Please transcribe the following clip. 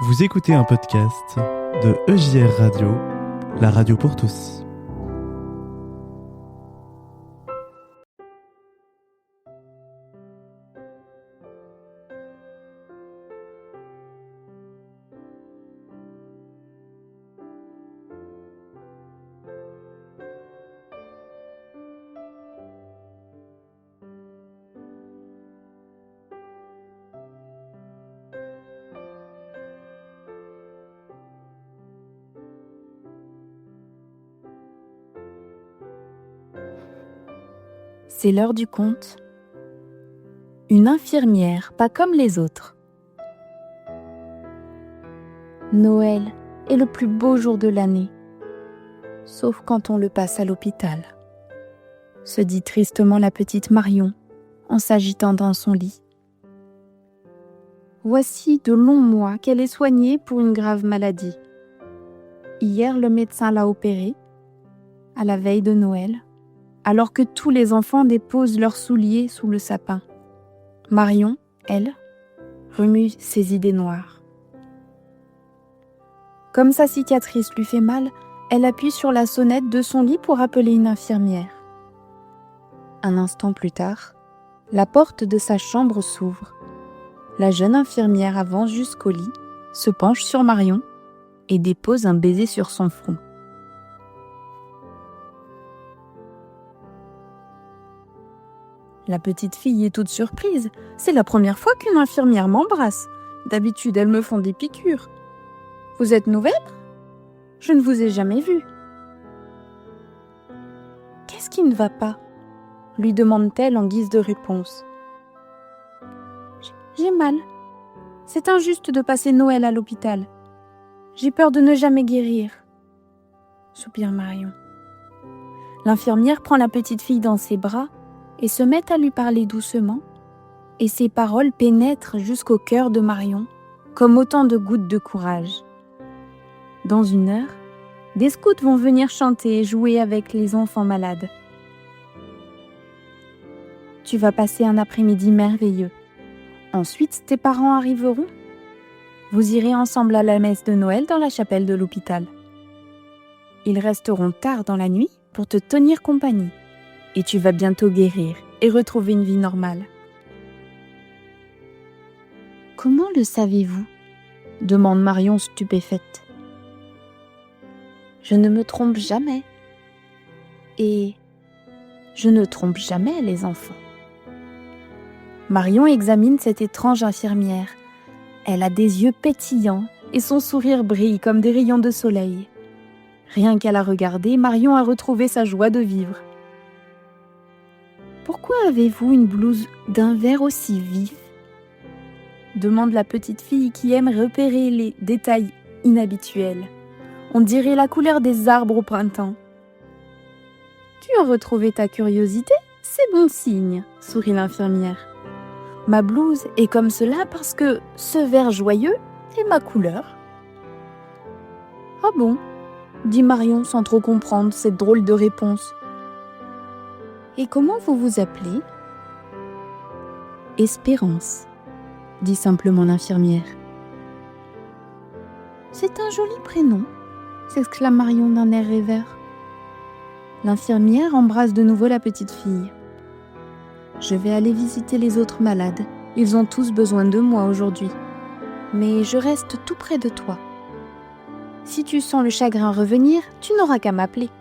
Vous écoutez un podcast de EJR Radio, la radio pour tous. C'est l'heure du conte. Une infirmière, pas comme les autres. Noël est le plus beau jour de l'année, sauf quand on le passe à l'hôpital, se dit tristement la petite Marion en s'agitant dans son lit. Voici de longs mois qu'elle est soignée pour une grave maladie. Hier, le médecin l'a opérée, à la veille de Noël, alors que tous les enfants déposent leurs souliers sous le sapin. Marion, elle, remue ses idées noires. Comme sa cicatrice lui fait mal, elle appuie sur la sonnette de son lit pour appeler une infirmière. Un instant plus tard, la porte de sa chambre s'ouvre. La jeune infirmière avance jusqu'au lit, se penche sur Marion et dépose un baiser sur son front. La petite fille est toute surprise. C'est la première fois qu'une infirmière m'embrasse. D'habitude, elles me font des piqûres. Vous êtes nouvelle ? Je ne vous ai jamais vue. Qu'est-ce qui ne va pas ? Lui demande-t-elle en guise de réponse. J'ai mal. C'est injuste de passer Noël à l'hôpital. J'ai peur de ne jamais guérir. Soupire Marion. L'infirmière prend la petite fille dans ses bras et se met à lui parler doucement, et ses paroles pénètrent jusqu'au cœur de Marion, comme autant de gouttes de courage. Dans 1 heure, des scouts vont venir chanter et jouer avec les enfants malades. Tu vas passer un après-midi merveilleux. Ensuite, tes parents arriveront. Vous irez ensemble à la messe de Noël dans la chapelle de l'hôpital. Ils resteront tard dans la nuit pour te tenir compagnie. Et tu vas bientôt guérir et retrouver une vie normale. Comment le savez-vous ? Demande Marion stupéfaite. Je ne me trompe jamais. Et je ne trompe jamais les enfants. Marion examine cette étrange infirmière. Elle a des yeux pétillants et son sourire brille comme des rayons de soleil. Rien qu'à la regarder, Marion a retrouvé sa joie de vivre. Pourquoi avez-vous une blouse d'un vert aussi vif ? Demande la petite fille qui aime repérer les détails inhabituels. On dirait la couleur des arbres au printemps. Tu as retrouvé ta curiosité ? C'est bon signe, sourit l'infirmière. Ma blouse est comme cela parce que ce vert joyeux est ma couleur. Ah bon ? Dit Marion sans trop comprendre cette drôle de réponse. Et comment vous vous appelez ? Espérance, dit simplement l'infirmière. C'est un joli prénom, s'exclame Marion d'un air rêveur. L'infirmière embrasse de nouveau la petite fille. Je vais aller visiter les autres malades. Ils ont tous besoin de moi aujourd'hui. Mais je reste tout près de toi. Si tu sens le chagrin revenir, tu n'auras qu'à m'appeler.